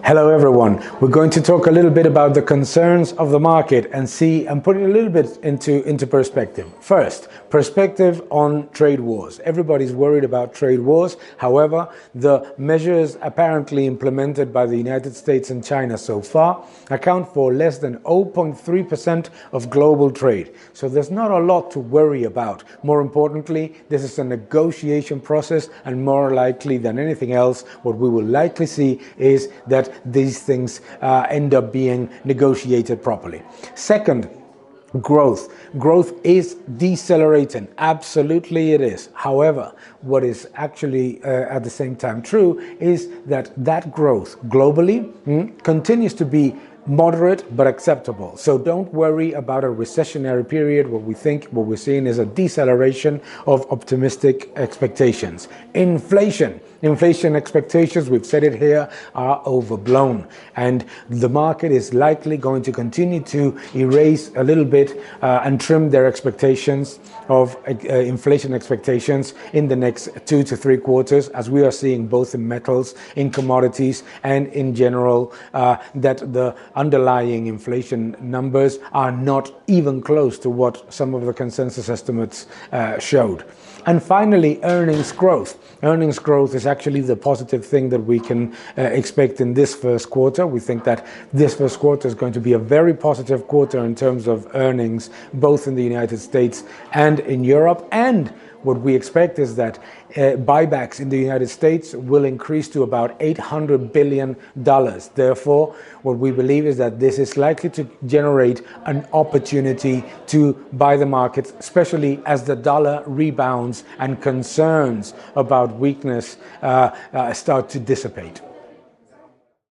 Hello everyone. We're going to talk a little bit about the concerns of the market and put it a little bit into perspective. First, perspective on trade wars. Everybody's worried about trade wars. However, the measures apparently implemented by the United States and China so far account for less than 0.3% of global trade. So there's not a lot to worry about. More importantly, this is a negotiation process, and more likely than anything else, what we will likely see is that these things end up being negotiated properly. Second, growth. Growth is decelerating. Absolutely it is. However, what is actually at the same time true is that growth globally continues to be moderate but acceptable. So don't worry about a recessionary period. What we're seeing is a deceleration of optimistic expectations. Inflation expectations, we've said it here, are overblown, and the market is likely going to continue to erase a little bit and trim their expectations of inflation expectations in the next 2 to 3 quarters, as we are seeing both in metals, in commodities, and in general that the underlying inflation numbers are not even close to what some of the consensus estimates showed. And finally, earnings growth. Earnings growth is actually the positive thing that we can expect in this first quarter. We think that this first quarter is going to be a very positive quarter in terms of earnings, both in the United States and in Europe. And what we expect is that buybacks in the United States will increase to about $800 billion. Therefore, what we believe is that this is likely to generate an opportunity to buy the markets, especially as the dollar rebounds and concerns about weakness start to dissipate.